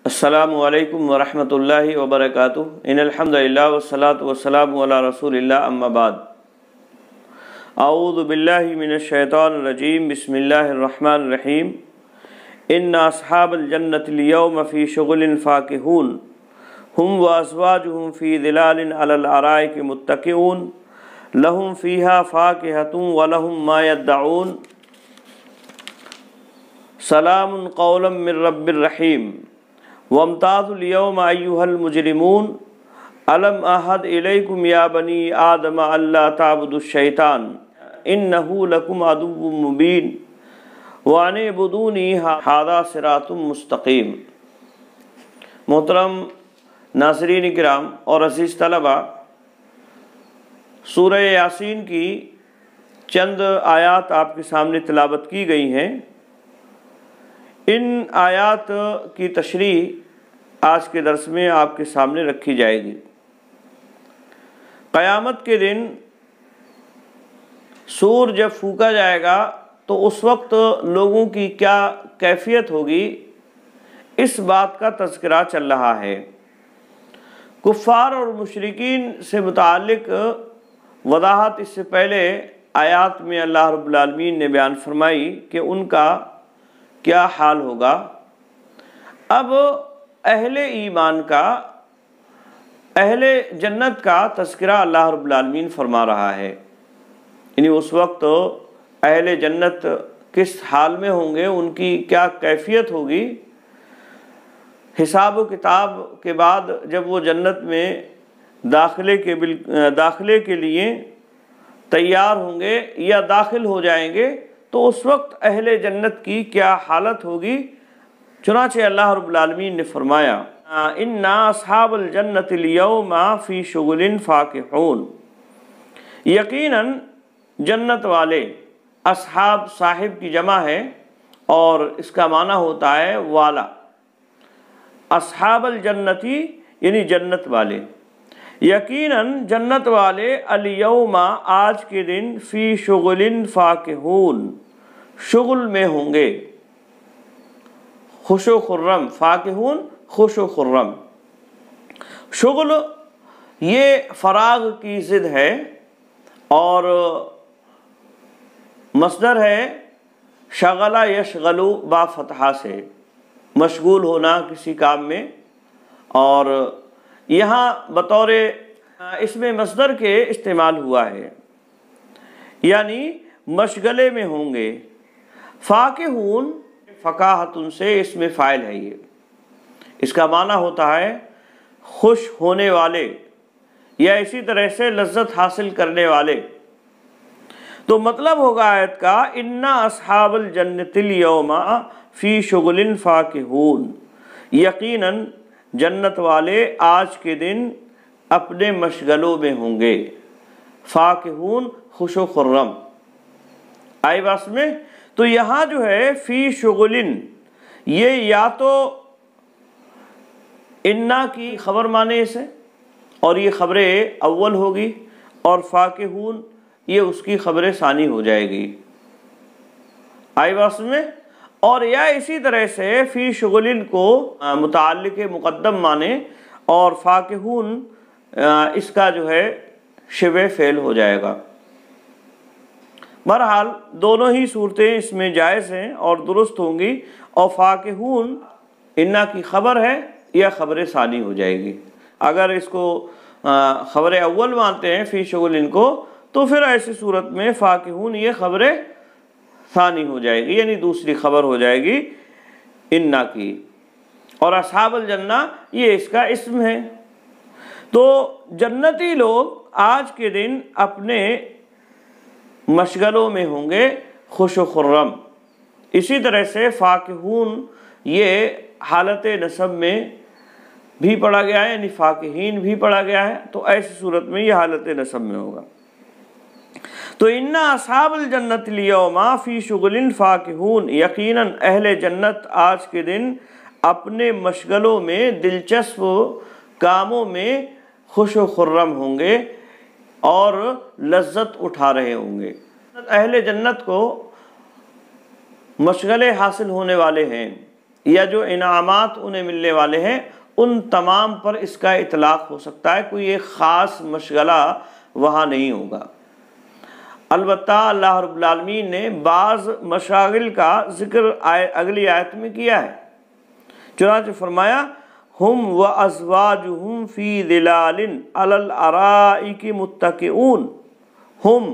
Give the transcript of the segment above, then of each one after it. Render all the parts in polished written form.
السلام علیکم ورحمۃ اللہ وبرکاتہ۔ ان الحمدللہ والصلاۃ والسلام علی رسول اللہ، اما بعد۔ اعوذ باللہ من الشیطان الرجیم، بسم اللہ الرحمن الرحیم۔ ان اصحاب الجنۃ اليوم فی شغل فاکہون، ہم وازواجہم فی ظلال علی الارائک متکئون، لہم فیہا فاکہۃ ولہم ما یدعون، سلام قولا من رب الرحیم۔ وامتازوا اليوم أيها المجرمون، ألم أعهد إليكم يا بني آدم ألا تعبدوا الشيطان إنه لكم عدو مبين وأن اعبدوني هذا صراط مستقيم۔ محترم ناظرین کرام اور عزیز طلبہ، سورہ یاسین کی چند آیات آپ کے سامنے تلاوت کی گئی ہیں۔ ان آیات کی تشریح آج کے درس میں آپ کے سامنے رکھی جائے گی۔ قیامت کے دن سور جب پھونکا جائے گا تو اس وقت لوگوں کی کیا کیفیت ہوگی، اس بات کا تذکرہ چل رہا ہے۔ کفار اور مشرکین سے متعلق وضاحت اس سے پہلے آیات میں اللہ رب العالمین نے بیان فرمائی کہ ان کا کیا حال ہوگا۔ اب اہل ایمان کا، اہل جنت کا تذکرہ اللہ رب العالمین فرما رہا ہے، یعنی اس وقت اہل جنت کس حال میں ہوں گے، ان کی کیا کیفیت ہوگی۔ حساب و کتاب کے بعد جب وہ جنت میں داخلے کے لیے تیار ہوں گے یا داخل ہو جائیں گے تو اس وقت اہل جنت کی کیا حالت ہوگی۔ چنانچہ اللہ رب العالمین نے فرمایا اِنَّ أَصْحَابَ الْجَنَّةِ الْيَوْمَ فِي شُغُلٍ فَاكِهُونَ، یقیناً جنت والے، اصحاب صاحب کی جمع ہے اور اس کا معنی ہوتا ہے والا۔ اصحاب الجنتی یعنی جنت والے، یقیناً جنت والے الیوم آج کے دن فی شغل فاکہون شغل میں ہوں گے، خوش و خرم، فاکہون خوش و خرم۔ شغل یہ فراغ کی ضد ہے اور مصدر ہے شغل یشغل با فتحہ سے، مشغول ہونا کسی کام میں، اور یہاں بطور اس میں مصدر کے استعمال ہوا ہے، یعنی مشغلے میں ہوں گے۔ فاکہون فقاہتن سے اس میں فاعل ہے، یہ اس کا معنی ہوتا ہے خوش ہونے والے یا اسی طرح سے لذت حاصل کرنے والے۔ تو مطلب ہوگا آیت کا اِنَّ أَصْحَابَ الْجَنَّةِ الْيَوْمَ فِي شُغْلٍ فَاكِهُونَ، یقیناً جنت والے آج کے دن اپنے مشغلوں میں ہوں گے۔ فاکہون خوش و خرم، آئی بات میں؟ تو یہاں جو ہے فی شغلن، یہ یا تو انا کی خبر مانے اسے اور یہ خبر اول ہوگی، اور فاکہون یہ اس کی خبر ثانی ہو جائے گی، آئی بات میں؟ اور یا اسی طرح سے فی شغلن کو متعلق مقدم مانے اور فاکہون اس کا جو ہے شبہ فعل ہو جائے گا۔ بہرحال دونوں ہی صورتیں اس میں جائز ہیں اور درست ہوں گی، اور فاکہون انا کی خبر ہے یا خبر ثانی ہو جائے گی۔ اگر اس کو خبر اول مانتے ہیں فی شغلن کو، تو پھر ایسی صورت میں فاکہون یہ خبر ثانی ہو جائے گی، یعنی دوسری خبر ہو جائے گی انا کی، اور اصحاب الجنہ یہ اس کا اسم ہے۔ تو جنتی لوگ آج کے دن اپنے مشغلوں میں ہوں گے خوش و خرم۔ اسی طرح سے فاکہون یہ حالت نصب میں بھی پڑھا گیا ہے، یعنی فاکہین بھی پڑھا گیا ہے، تو ایسی صورت میں یہ حالت نصب میں ہوگا۔ تو اِنَّ أَصْحَابَ الْجَنَّةِ الْيَوْمَ فِي شُغْلٍ فَاكِهُونَ، یقیناً اہل جنت آج کے دن اپنے مشغلوں میں، دلچسپ کاموں میں خوش و خرم ہوں گے اور لذت اٹھا رہے ہوں گے۔ اہل جنت کو مشغلے حاصل ہونے والے ہیں، یا جو انعامات انہیں ملنے والے ہیں ان تمام پر اس کا اطلاق ہو سکتا ہے، کوئی ایک خاص مشغلہ وہاں نہیں ہوگا۔ البتہ اللہ رب العالمین نے بعض مشاغل کا ذکر اگلی آیت میں کیا ہے، چنانچہ فرمایا ہم وازواجہم فی ظلال علی الارائک متکئون، ہم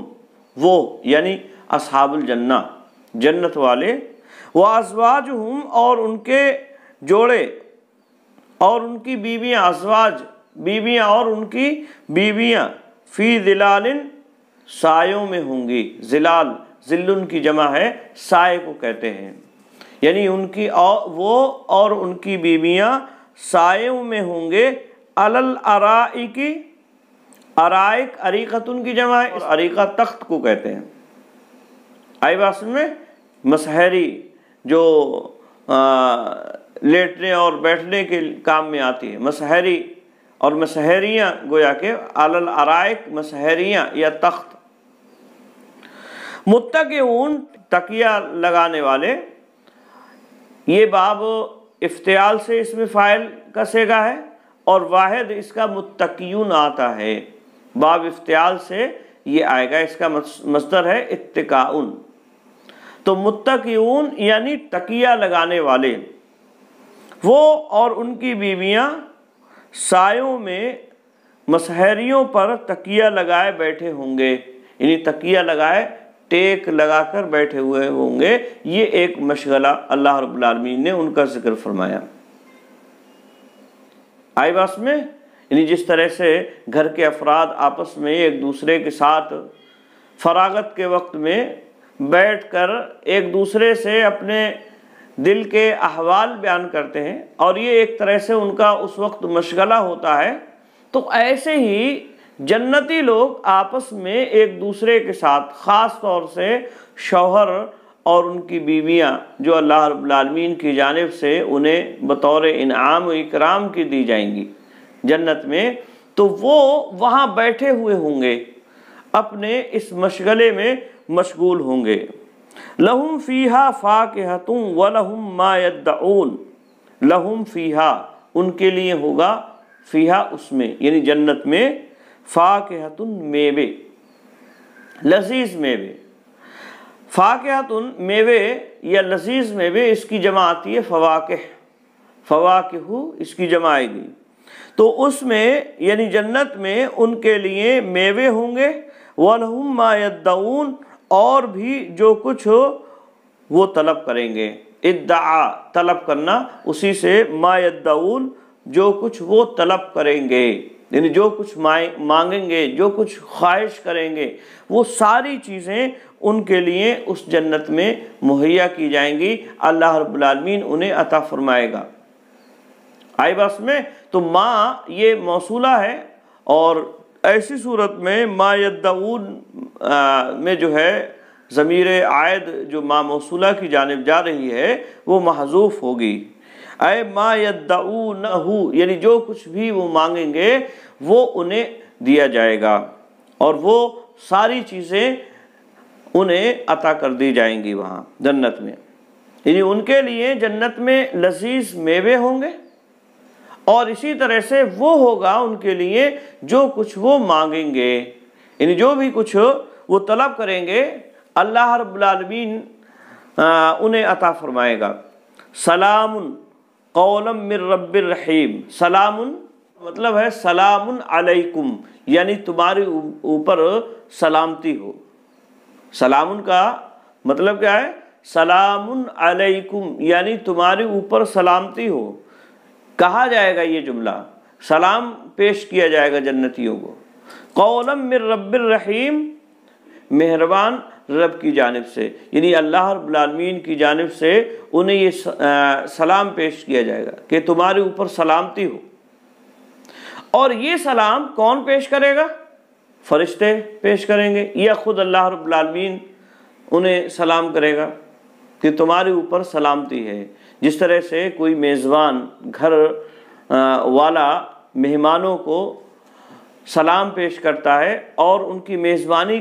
وہ یعنی اصحاب الجنہ جنت والے، وازواجہم اور ان کے جوڑے اور ان کی بیویاں، ازواج بیویاں اور ان کی بیویاں، فی ظلال سایوں میں ہوں گی، ظلال ظل کی جمع ہے، سائے کو کہتے ہیں، یعنی ان کی وہ اور ان کی بیویاں سایوں میں ہوں گے، علی الارائک، ارائک اریقتن کی جمع ہے، اریقہ تخت کو کہتے ہیں، آئی بات سمجھ میں، مسہری جو لیٹنے اور بیٹھنے کے کام میں آتی ہے، مسہری اور مسہریاں گویا کہ علی الارائک مسہریاں یا تخت۔ متکئون تکیہ لگانے والے، یہ باب افتعال سے اس میں فاعل کا صیغہ ہے اور واحد اس کا متکئون آتا ہے، باب افتعال سے یہ آئے گا، اس کا مصدر ہے اتکاؤن، تو متکئون یعنی تکیہ لگانے والے، وہ اور ان کی بیویاں سایوں میں مسہریوں پر تکیہ لگائے بیٹھے ہوں گے، یعنی تکیہ لگائے ٹیک لگا کر بیٹھے ہوئے ہوں گے، یہ ایک مشغلہ اللہ رب العالمین نے ان کا ذکر فرمایا۔ آئی بات میں، یعنی جس طرح سے گھر کے افراد آپس میں ایک دوسرے کے ساتھ فراغت کے وقت میں بیٹھ کر ایک دوسرے سے اپنے دل کے احوال بیان کرتے ہیں اور یہ ایک طرح سے ان کا اس وقت مشغلہ ہوتا ہے، تو ایسے ہی جنتی لوگ آپس میں ایک دوسرے کے ساتھ، خاص طور سے شوہر اور ان کی بیویاں جو اللہ رب العالمین کی جانب سے انہیں بطور انعام و اکرام کی دی جائیں گی جنت میں، تو وہ وہاں بیٹھے ہوئے ہوں گے، اپنے اس مشغلے میں مشغول ہوں گے۔ لہم فیہا فاکہۃ ولہم ما یدعون، لہم فیہا ان کے لیے ہوگا، فیہا اس میں یعنی جنت میں، فاکہۃ میوے، لذیذ میوے، فاکہۃ میوے یا لذیذ میوے، اس کی جمع آتی ہے فواکہ، فواکہ اس کی جمع آئے گی، تو اس میں یعنی جنت میں ان کے لیے میوے ہوں گے، وَلَهُمْ مَا يَدَّعُونَ اور بھی جو کچھ وہ طلب کریں گے، ادعا طلب کرنا، اسی سے ما يدعون جو کچھ وہ طلب کریں گے، یعنی جو کچھ مانگیں گے، جو کچھ خواہش کریں گے، وہ ساری چیزیں ان کے لیے اس جنت میں مہیا کی جائیں گی، اللہ رب العالمین انہیں عطا فرمائے گا۔ آئی بس میں، تو ما یہ موصولہ ہے اور ایسی صورت میں ما یدعون میں جو ہے ضمیر عائد جو ما موصولہ کی جانب جا رہی ہے وہ محذوف ہوگی، اے ما یدعونہ یعنی جو کچھ بھی وہ مانگیں گے وہ انہیں دیا جائے گا اور وہ ساری چیزیں انہیں عطا کر دی جائیں گی وہاں جنت میں، یعنی ان کے لیے جنت میں لذیذ میوے ہوں گے اور اسی طرح سے وہ ہوگا ان کے لیے جو کچھ وہ مانگیں گے، یعنی جو بھی کچھ وہ طلب کریں گے اللہ رب العالمین انہیں عطا فرمائے گا۔ سلام قولا من رب الرحیم، سلام مطلب ہے سلام علیکم، یعنی تمہارے اوپر سلامتی ہو، سلام کا مطلب کیا ہے؟ سلام علیکم یعنی تمہارے اوپر سلامتی ہو، کہا جائے گا یہ جملہ، سلام پیش کیا جائے گا جنتیوں کو، قولا من رب الرحیم مہربان رب کی جانب سے، یعنی اللہ رب العالمین کی جانب سے انہیں یہ سلام پیش کیا جائے گا کہ تمہارے اوپر سلامتی ہو، اور یہ سلام کون پیش کرے گا؟ فرشتے پیش کریں گے یا خود اللہ رب العالمین انہیں سلام کرے گا کہ تمہارے اوپر سلامتی ہے، جس طرح سے کوئی میزبان گھر والا مہمانوں کو سلام پیش کرتا ہے اور ان کی میزبانی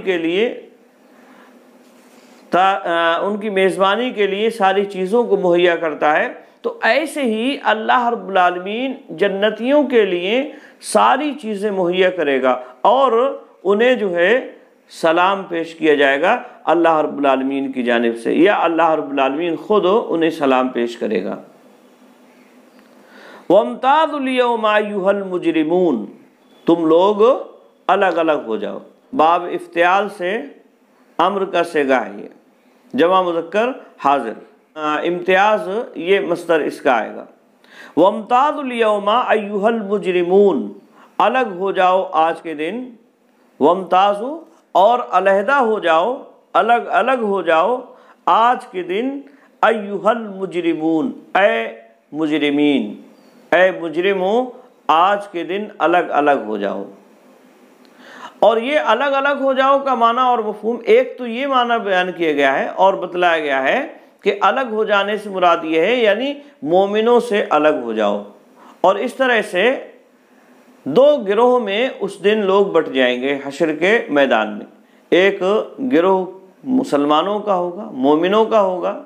کے لیے ساری چیزوں کو مہیا کرتا ہے، تو ایسے ہی اللہ رب العالمین جنتیوں کے لیے ساری چیزیں مہیا کرے گا اور انہیں جو ہے سلام پیش کیا جائے گا اللہ رب العالمین کی جانب سے، یا اللہ رب العالمین خود انہیں سلام پیش کرے گا۔ وَامْتَازُوا الْيَوْمَ أَيُّهَا الْمُجْرِمُونَ، تم لوگ الگ الگ ہو جاؤ۔ باب افتعال سے امر کا صیغہ ہے، یہ جمع مذکر حاضر، امتیاز یہ مصدر اس کا آئے گا۔ وَامْتَازُوا الْيَوْمَ أَيُّهَا الْمُجْرِمُونَ، الگ ہو جاؤ آج کے دن، وَامْتَازُوا اور علیحدہ ہو جاؤ، الگ الگ ہو جاؤ آج کے دن، ایھا المجرمون، اے مجرمین، اے مجرموں آج کے دن الگ الگ ہو جاؤ۔ اور یہ الگ الگ ہو جاؤ کا معنی اور مفہوم، ایک تو یہ معنی بیان کیا گیا ہے اور بتلایا گیا ہے کہ الگ ہو جانے سے مراد یہ ہے یعنی مومنوں سے الگ ہو جاؤ، اور اس طرح سے دو گروہ میں اس دن لوگ بٹ جائیں گے حشر کے میدان میں، ایک گروہ مسلمانوں کا ہوگا، مومنوں کا ہوگا،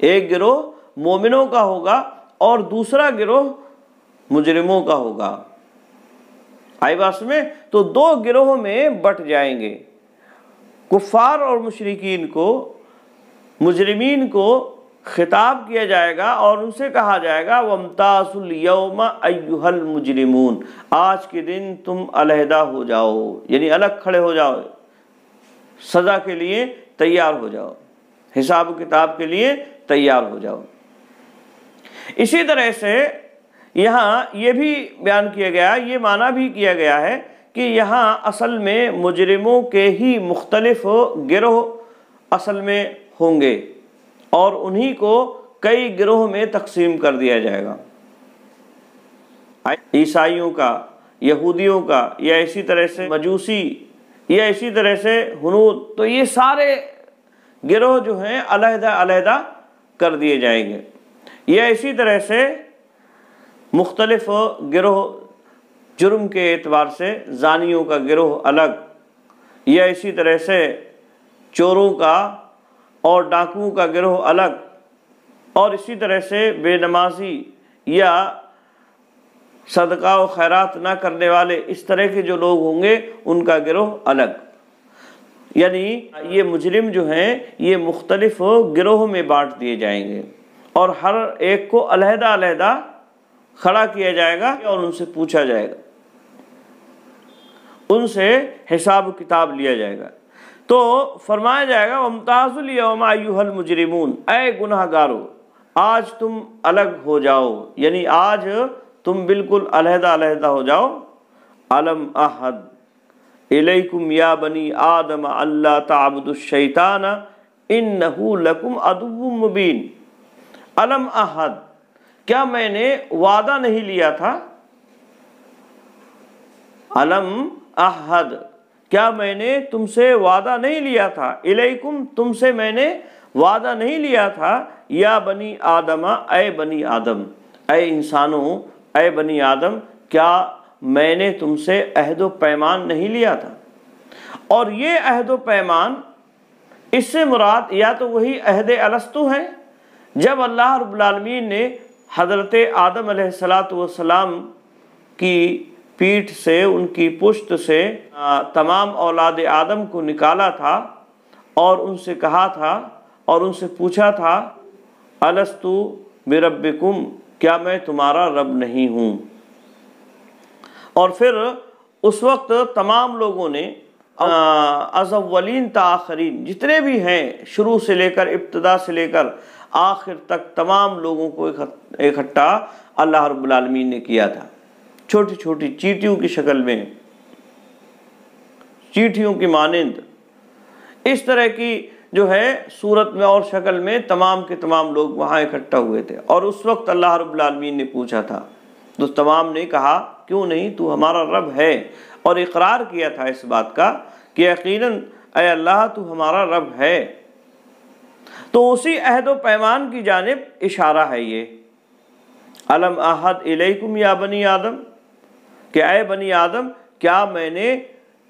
ایک گروہ مومنوں کا ہوگا اور دوسرا گروہ مجرموں کا ہوگا۔ آئی بات میں؟ تو دو گروہ میں بٹ جائیں گے، کفار اور مشرکین کو، مجرمین کو خطاب کیا جائے گا اور ان سے کہا جائے گا وَامْتَازُوا الْيَوْمَ أَيُّهَا الْمُجْرِمُونَ، آج کے دن تم علیحدہ ہو جاؤ، یعنی الگ کھڑے ہو جاؤ، سزا کے لیے تیار ہو جاؤ، حساب و کتاب کے لیے تیار ہو جاؤ۔ اسی طرح سے یہاں یہ بھی بیان کیا گیا، یہ معنی بھی کیا گیا ہے کہ یہاں اصل میں مجرموں کے ہی مختلف گروہ اصل میں ہوں گے اور انہی کو کئی گروہ میں تقسیم کر دیا جائے گا، عیسائیوں کا، یہودیوں کا، یا اسی طرح سے مجوسی، یا اسی طرح سے ہنود، تو یہ سارے گروہ جو ہیں علیحدہ علیحدہ کر دیے جائیں گے، یا اسی طرح سے مختلف گروہ جرم کے اعتبار سے زانیوں کا گروہ الگ، یا اسی طرح سے چوروں کا اور ڈاکوؤں کا گروہ الگ، اور اسی طرح سے بے نمازی یا صدقہ و خیرات نہ کرنے والے اس طرح کے جو لوگ ہوں گے ان کا گروہ الگ، یعنی یہ مجرم جو ہیں یہ مختلف گروہ میں بانٹ دیے جائیں گے اور ہر ایک کو علیحدہ علیحدہ کھڑا کیا جائے گا اور ان سے پوچھا جائے گا، ان سے حساب و کتاب لیا جائے گا۔ تو فرمایا جائے گا وَامْتَازُوا الْيَوْمَ أَيُّهَا الْمُجْرِمُونَ، اے گناہ گارو آج تم الگ ہو جاؤ، یعنی آج تم بالکل علیحدہ علیحدہ ہو جاؤ۔ أَلَمْ أَعْهَدْ إِلَيْكُمْ يَا بَنِي آدَمَ أَلَّا تَعْبُدُوا الشَّيْطَانَ إِنَّهُ لَكُمْ عَدُوٌّ مُّبِينٌ، أَلَمْ أَعْهَدْ، کیا میں نے وعدہ نہیں لیا تھا، أَلَمْ أَعْهَدْ، کیا میں نے تم سے وعدہ نہیں لیا تھا، الیکم، تم سے میں نے وعدہ نہیں لیا تھا، یا بنی آدم، اے بنی آدم، اے انسانوں، اے بنی آدم، کیا میں نے تم سے عہد و پیمان نہیں لیا تھا؟ اور یہ عہد و پیمان اس سے مراد یا تو وہی عہد الستو ہے جب اللہ رب العالمین نے حضرت آدم علیہ السلام کی پیٹھ سے، ان کی پشت سے تمام اولاد آدم کو نکالا تھا اور ان سے کہا تھا اور ان سے پوچھا تھا الستو بربکم، کیا میں تمہارا رب نہیں ہوں؟ اور پھر اس وقت تمام لوگوں نے از اولین تا آخرین جتنے بھی ہیں، شروع سے لے کر ابتدا سے لے کر آخر تک تمام لوگوں کو اکٹھا اللہ رب العالمین نے کیا تھا، چھوٹی چھوٹی چیٹیوں کی شکل میں، چیٹیوں کی مانند، اس طرح کی جو ہے صورت میں اور شکل میں تمام کے تمام لوگ وہاں اکٹھا ہوئے تھے۔ اور اس وقت اللہ رب العالمین نے پوچھا تھا تو تمام نے کہا کیوں نہیں، تو ہمارا رب ہے، اور اقرار کیا تھا اس بات کا کہ یقیناً اے اللہ تو ہمارا رب ہے۔ تو اسی عہد و پیمان کی جانب اشارہ ہے یہ الم اعہد الیکم یا بنی آدم، کہ اے بنی آدم کیا میں نے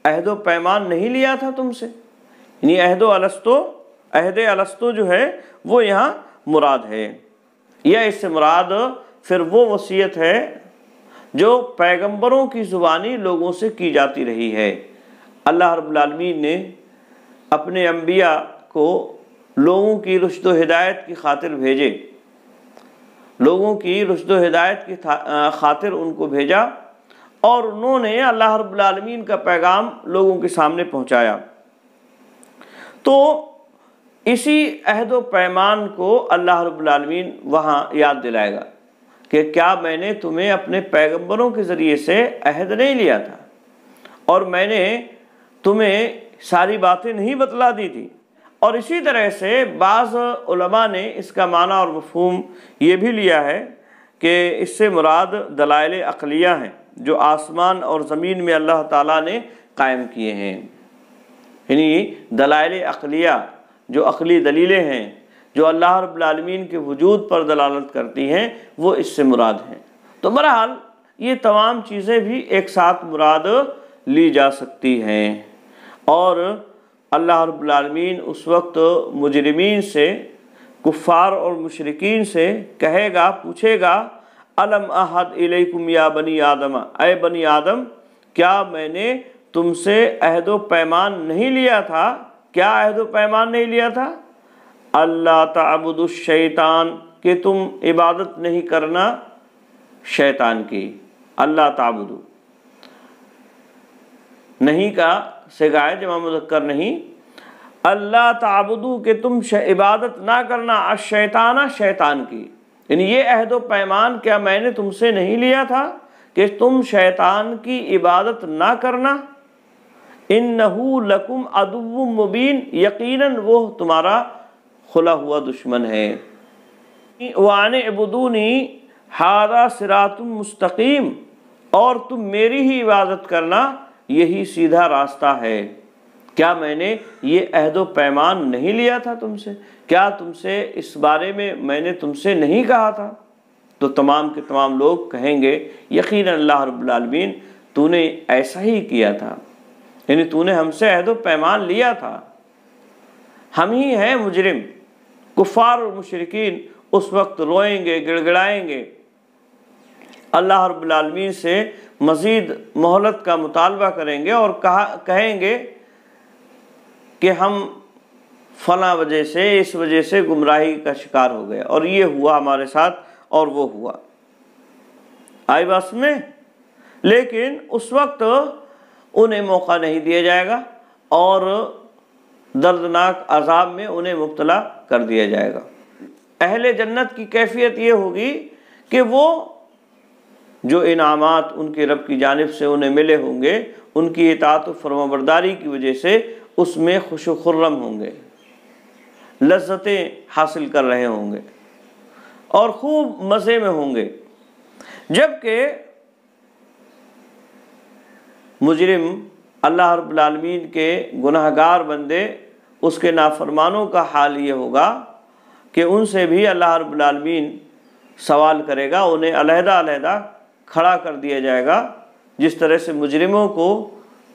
عہد و پیمان نہیں لیا تھا تم سے، یعنی عہد الستو جو ہے وہ یہاں مراد ہے۔ یا اس سے مراد پھر وہ وصیت ہے جو پیغمبروں کی زبانی لوگوں سے کی جاتی رہی ہے۔ اللہ رب العالمین نے اپنے انبیاء کو لوگوں کی رشد و ہدایت کی خاطر بھیجے، لوگوں کی رشد و ہدایت کی خاطر ان کو بھیجا، اور انہوں نے اللہ رب العالمین کا پیغام لوگوں کے سامنے پہنچایا۔ تو اسی عہد و پیمان کو اللہ رب العالمین وہاں یاد دلائے گا کہ کیا میں نے تمہیں اپنے پیغمبروں کے ذریعے سے عہد نہیں لیا تھا، اور میں نے تمہیں ساری باتیں نہیں بتلا دی تھی۔ اور اسی طرح سے بعض علماء نے اس کا معنی اور مفہوم یہ بھی لیا ہے کہ اس سے مراد دلائل عقلیہ ہیں جو آسمان اور زمین میں اللہ تعالیٰ نے قائم کیے ہیں، یعنی دلائل عقلیہ جو عقلی دلیلیں ہیں جو اللہ رب العالمین کے وجود پر دلالت کرتی ہیں، وہ اس سے مراد ہیں۔ تو بہرحال یہ تمام چیزیں بھی ایک ساتھ مراد لی جا سکتی ہیں، اور اللہ رب العالمین اس وقت مجرمین سے، کفار اور مشرکین سے کہے گا، پوچھے گا، الم احد الیکم یا بنی آدم، اے بنی آدم، کیا میں نے تم سے عہد و پیمان نہیں لیا تھا؟ کیا عہد و پیمان نہیں لیا تھا؟ اللہ تعبدوا الشیطان، کہ تم عبادت نہیں کرنا شیطان کی۔ اللہ تعبدوا نہیں کا صیغہ ہے جمع مذکر نہیں، اللہ تعبدوا کہ تم عبادت نہ کرنا الشیطان، شیطان کی، یعنی یہ عہد و پیمان کیا میں نے تم سے نہیں لیا تھا کہ تم شیطان کی عبادت نہ کرنا؟ انہو لکم عدو مبین، یقیناً وہ تمہارا کھلا ہوا دشمن ہے۔ وَأَنِ اعْبُدُونِي ھَذَا صِرَاطٌ مستقیم، اور تم میری ہی عبادت کرنا، یہی سیدھا راستہ ہے۔ کیا میں نے یہ عہد و پیمان نہیں لیا تھا تم سے؟ کیا تم سے اس بارے میں نے تم سے نہیں کہا تھا؟ تو تمام کے تمام لوگ کہیں گے یقیناً اللہ رب العالمین تو نے ایسا ہی کیا تھا، یعنی تو نے ہم سے عہد و پیمان لیا تھا۔ ہم ہی ہیں مجرم۔ کفار اور مشرکین اس وقت روئیں گے، گڑ گڑائیں گے، اللہ رب العالمین سے مزید مہلت کا مطالبہ کریں گے، اور کہیں گے کہ ہم فلاں وجہ سے، اس وجہ سے گمراہی کا شکار ہو گئے، اور یہ ہوا ہمارے ساتھ اور وہ ہوا۔ آئی بات میں؟ لیکن اس وقت انہیں موقع نہیں دیا جائے گا، اور دردناک عذاب میں انہیں مبتلا کر دیا جائے گا۔ اہل جنت کی کیفیت یہ ہوگی کہ وہ جو انعامات ان کے رب کی جانب سے انہیں ملے ہوں گے، ان کی اطاعت و فرمانبرداری کی وجہ سے اس میں خوش و خرم ہوں گے، لذتیں حاصل کر رہے ہوں گے، اور خوب مزے میں ہوں گے۔ جبکہ مجرم، اللہ رب العالمین کے گناہگار بندے، اس کے نافرمانوں کا حال یہ ہوگا کہ ان سے بھی اللہ رب العالمین سوال کرے گا، انہیں علیحدہ علیحدہ کھڑا کر دیا جائے گا، جس طرح سے مجرموں کو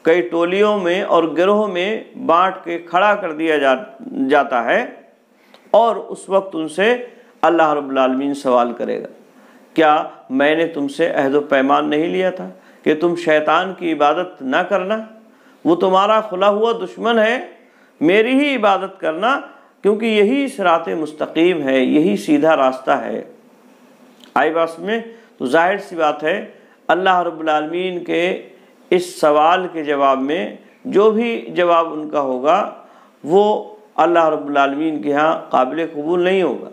کئی ٹولیوں میں اور گروہ میں بانٹ کے کھڑا کر دیا جاتا ہے، اور اس وقت ان سے اللہ رب العالمین سوال کرے گا، کیا میں نے تم سے عہد و پیمان نہیں لیا تھا کہ تم شیطان کی عبادت نہ کرنا؟ وہ تمہارا کھلا ہوا دشمن ہے، میری ہی عبادت کرنا، کیونکہ یہی صراط مستقیم ہے، یہی سیدھا راستہ ہے۔ آئی بات میں؟ تو ظاہر سی بات ہے اللہ رب العالمین کے اس سوال کے جواب میں جو بھی جواب ان کا ہوگا وہ اللہ رب العالمین کے ہاں قابل قبول نہیں ہوگا۔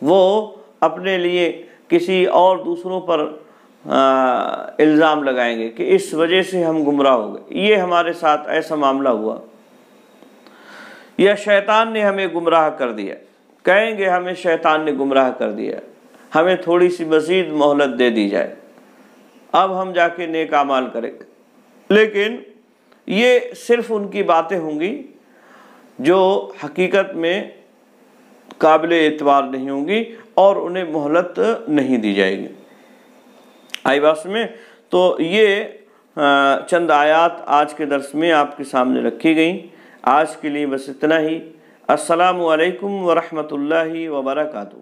وہ اپنے لیے کسی اور دوسروں پر الزام لگائیں گے کہ اس وجہ سے ہم گمراہ ہو گئے، یہ ہمارے ساتھ ایسا معاملہ ہوا، یا شیطان نے ہمیں گمراہ کر دیا۔ کہیں گے ہمیں شیطان نے گمراہ کر دیا، ہمیں تھوڑی سی مزید مہلت دے دی جائے، اب ہم جا کے نیک اعمال کریں گے۔ لیکن یہ صرف ان کی باتیں ہوں گی جو حقیقت میں قابل اعتبار نہیں ہوں گی، اور انہیں مہلت نہیں دی جائے گی۔ آئی بات میں؟ تو یہ چند آیات آج کے درس میں آپ کے سامنے رکھی گئیں۔ آج کے لیے بس اتنا ہی۔ السلام علیکم ورحمۃ اللہ وبرکاتہ۔